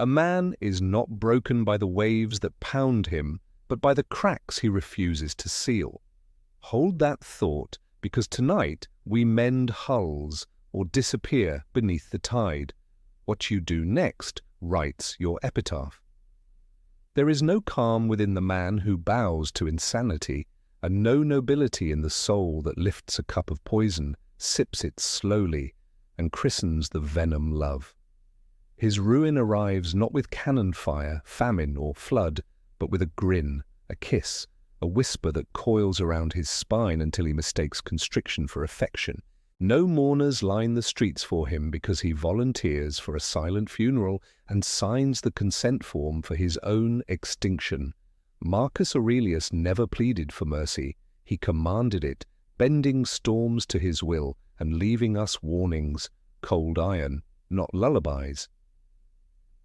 A man is not broken by the waves that pound him, but by the cracks he refuses to seal. Hold that thought, because tonight we mend hulls or disappear beneath the tide. What you do next writes your epitaph. There is no calm within the man who bows to insanity, and no nobility in the soul that lifts a cup of poison, sips it slowly, and christens the venom love. His ruin arrives not with cannon fire, famine, or flood, but with a grin, a kiss, a whisper that coils around his spine until he mistakes constriction for affection. No mourners line the streets for him because he volunteers for a silent funeral and signs the consent form for his own extinction. Marcus Aurelius never pleaded for mercy. He commanded it, bending storms to his will and leaving us warnings, cold iron, not lullabies.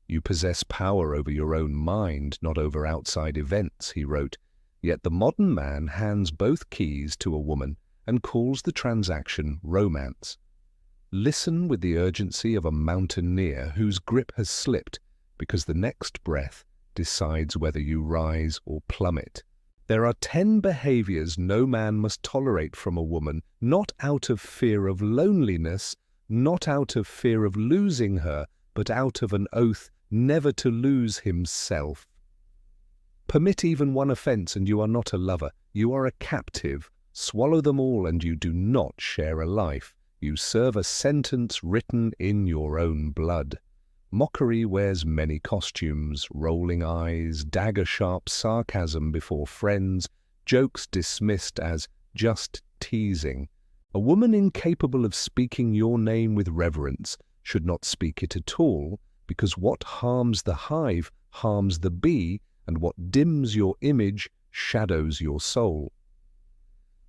You possess power over your own mind, not over outside events, he wrote. Yet the modern man hands both keys to a woman and calls the transaction romance. Listen with the urgency of a mountaineer whose grip has slipped because the next breath decides whether you rise or plummet. There are 10 behaviors no man must tolerate from a woman, not out of fear of loneliness, not out of fear of losing her, but out of an oath never to lose himself. Permit even one offense and you are not a lover, you are a captive. Swallow them all and you do not share a life. You serve a sentence written in your own blood. Mockery wears many costumes, rolling eyes, dagger-sharp sarcasm before friends, jokes dismissed as just teasing. A woman incapable of speaking your name with reverence should not speak it at all, because what harms the hive harms the bee, and what dims your image shadows your soul.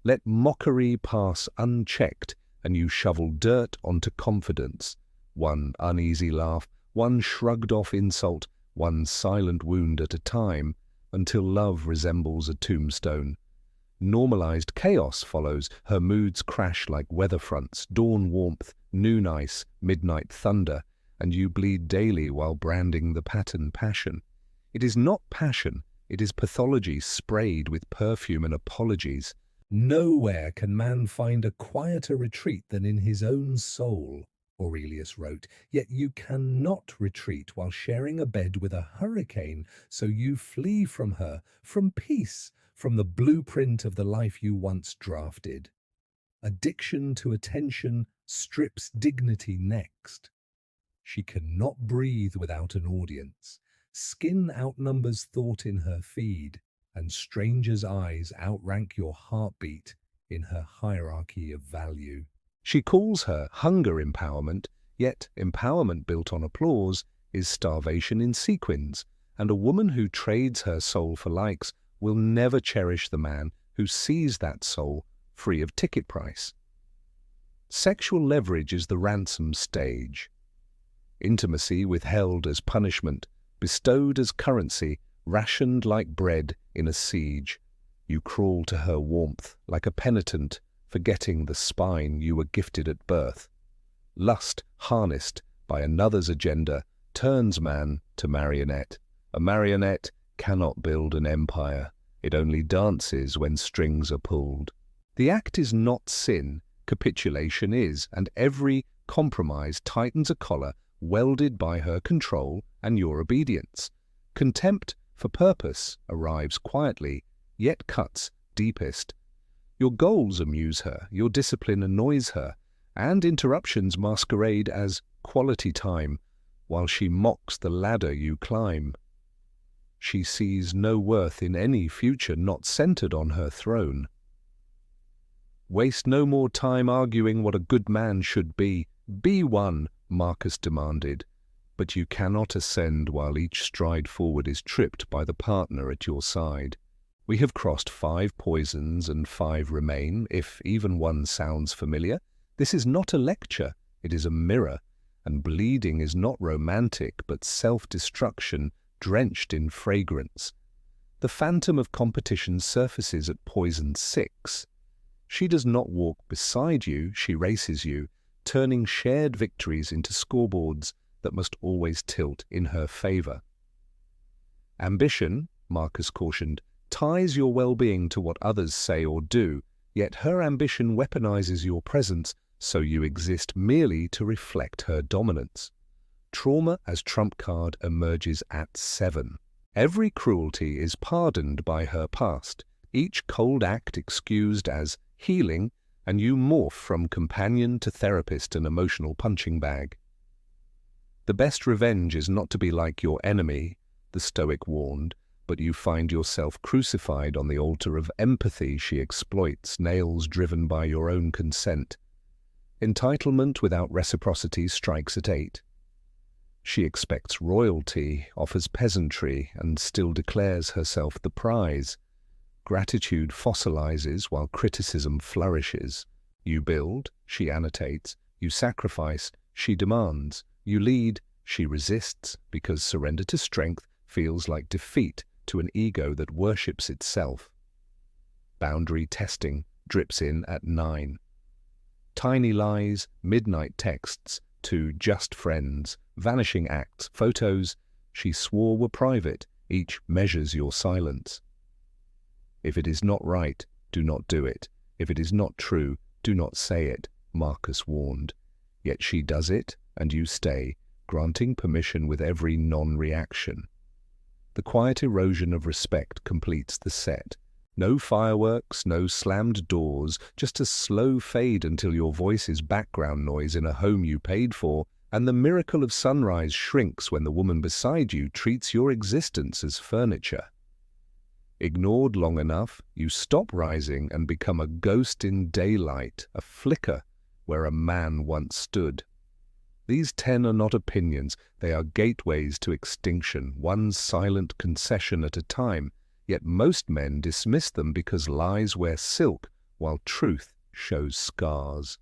Let mockery pass unchecked, and you shovel dirt onto confidence. One uneasy laugh, one shrugged-off insult, one silent wound at a time, until love resembles a tombstone. Normalized chaos follows, her moods crash like weather fronts, dawn warmth, noon ice, midnight thunder, and you bleed daily while branding the pattern passion. It is not passion, it is pathology sprayed with perfume and apologies. Nowhere can man find a quieter retreat than in his own soul, Aurelius wrote, yet you cannot retreat while sharing a bed with a hurricane, so you flee from her, from peace, from the blueprint of the life you once drafted. Addiction to attention strips dignity next. She cannot breathe without an audience. Skin outnumbers thought in her feed, and strangers' eyes outrank your heartbeat in her hierarchy of value. She calls her hunger empowerment, yet empowerment built on applause is starvation in sequins, and a woman who trades her soul for likes will never cherish the man who sees that soul free of ticket price. Sexual leverage is the ransom stage. Intimacy withheld as punishment, bestowed as currency, rationed like bread in a siege. You crawl to her warmth like a penitent, forgetting the spine you were gifted at birth. Lust, harnessed by another's agenda, turns man to marionette. A marionette cannot build an empire. It only dances when strings are pulled. The act is not sin, capitulation is, and every compromise tightens a collar welded by her control and your obedience. Contempt for purpose arrives quietly, yet cuts deepest. Your goals amuse her, your discipline annoys her, and interruptions masquerade as quality time, while she mocks the ladder you climb. She sees no worth in any future not centered on her throne. Waste no more time arguing what a good man should be. Be one, Marcus demanded, but you cannot ascend while each stride forward is tripped by the partner at your side. We have crossed 5 poisons and 5 remain, if even one sounds familiar. This is not a lecture, it is a mirror, and bleeding is not romantic but self-destruction drenched in fragrance. The phantom of competition surfaces at poison 6. She does not walk beside you, she races you, turning shared victories into scoreboards, that must always tilt in her favor. Ambition, Marcus cautioned, ties your well-being to what others say or do, yet her ambition weaponizes your presence so you exist merely to reflect her dominance. Trauma as trump card emerges at 7. Every cruelty is pardoned by her past, each cold act excused as healing, and you morph from companion to therapist and emotional punching bag. The best revenge is not to be like your enemy, the Stoic warned, but you find yourself crucified on the altar of empathy she exploits, nails driven by your own consent. Entitlement without reciprocity strikes at 8. She expects royalty, offers peasantry, and still declares herself the prize. Gratitude fossilizes while criticism flourishes. You build, she annotates. You sacrifice, she demands. You lead, she resists, because surrender to strength feels like defeat to an ego that worships itself. Boundary testing drips in at 9. Tiny lies, midnight texts to just friends, vanishing acts, photos she swore were private, each measures your silence. If it is not right, do not do it. If it is not true, do not say it, Marcus warned. Yet she does it, and you stay, granting permission with every non-reaction. The quiet erosion of respect completes the set. No fireworks, no slammed doors, just a slow fade until your voice is background noise in a home you paid for, and the miracle of sunrise shrinks when the woman beside you treats your existence as furniture. Ignored long enough, you stop rising and become a ghost in daylight, a flicker where a man once stood. These 10 are not opinions, they are gateways to extinction, one silent concession at a time, yet most men dismiss them because lies wear silk, while truth shows scars.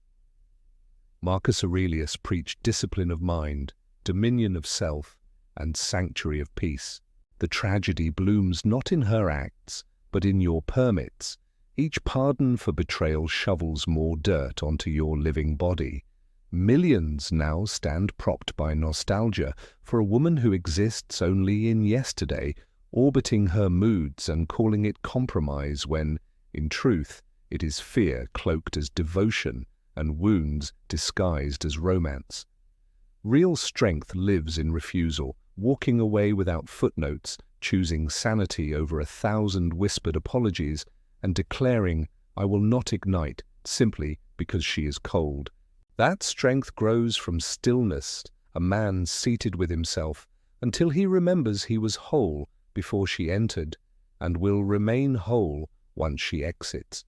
Marcus Aurelius preached discipline of mind, dominion of self, and sanctuary of peace. The tragedy blooms not in her acts, but in your permits. Each pardon for betrayal shovels more dirt onto your living body. Millions now stand propped by nostalgia for a woman who exists only in yesterday, orbiting her moods and calling it compromise when, in truth, it is fear cloaked as devotion and wounds disguised as romance. Real strength lives in refusal, walking away without footnotes, choosing sanity over 1,000 whispered apologies, and declaring, "I will not ignite," simply because she is cold. That strength grows from stillness, a man seated with himself, until he remembers he was whole before she entered, and will remain whole once she exits.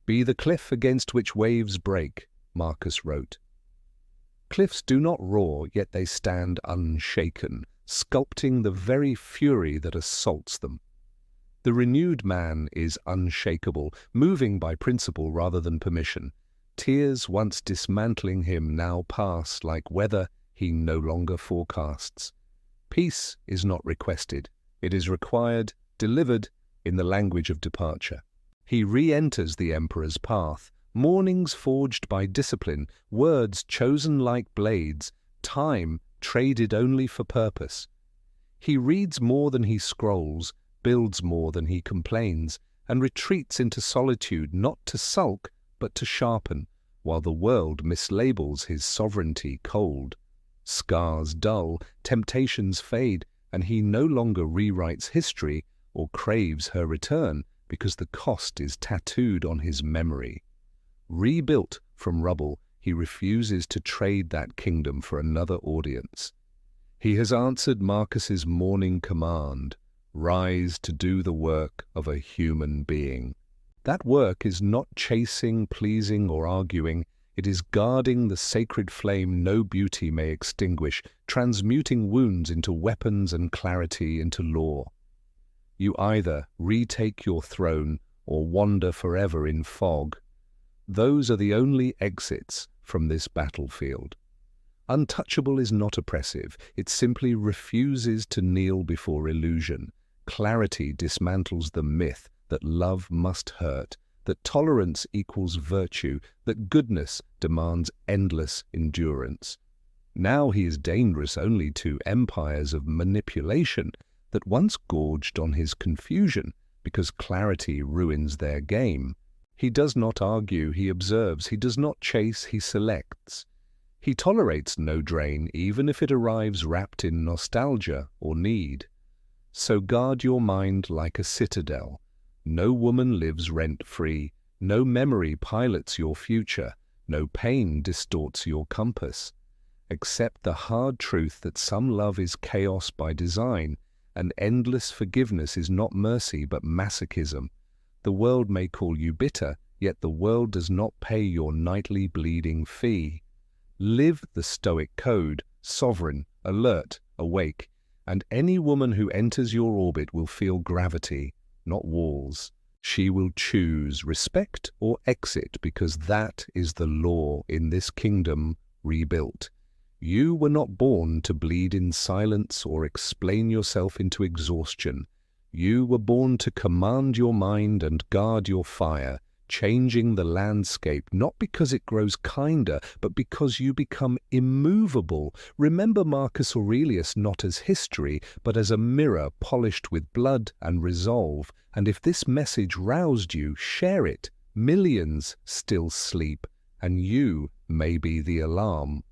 "Be the cliff against which waves break," Marcus wrote. Cliffs do not roar, yet they stand unshaken, sculpting the very fury that assaults them. The renewed man is unshakable, moving by principle rather than permission. Tears once dismantling him now pass like weather he no longer forecasts. Peace is not requested. It is required, delivered, in the language of departure. He re-enters the emperor's path, mornings forged by discipline, words chosen like blades, time traded only for purpose. He reads more than he scrolls, builds more than he complains, and retreats into solitude not to sulk, but to sharpen, while the world mislabels his sovereignty cold. Scars dull, temptations fade, and he no longer rewrites history or craves her return because the cost is tattooed on his memory. Rebuilt from rubble, he refuses to trade that kingdom for another audience. He has answered Marcus's morning command, "Rise to do the work of a human being." That work is not chasing, pleasing, or arguing. It is guarding the sacred flame no beauty may extinguish, transmuting wounds into weapons and clarity into law. You either retake your throne or wander forever in fog. Those are the only exits from this battlefield. Untouchable is not oppressive. It simply refuses to kneel before illusion. Clarity dismantles the myth that love must hurt, that tolerance equals virtue, that goodness demands endless endurance. Now he is dangerous only to empires of manipulation that once gorged on his confusion, because clarity ruins their game. He does not argue, he observes. He does not chase, he selects. He tolerates no drain, even if it arrives wrapped in nostalgia or need. So guard your mind like a citadel. No woman lives rent-free. No memory pilots your future. No pain distorts your compass. Accept the hard truth that some love is chaos by design, and endless forgiveness is not mercy but masochism. The world may call you bitter, yet the world does not pay your nightly bleeding fee. Live the Stoic code, sovereign, alert, awake, and any woman who enters your orbit will feel gravity, not walls. She will choose respect or exit, because that is the law in this kingdom rebuilt. You were not born to bleed in silence or explain yourself into exhaustion. You were born to command your mind and guard your fire, changing the landscape, not because it grows kinder, but because you become immovable. Remember Marcus Aurelius not as history, but as a mirror polished with blood and resolve. And if this message roused you, share it. Millions still sleep, and you may be the alarm.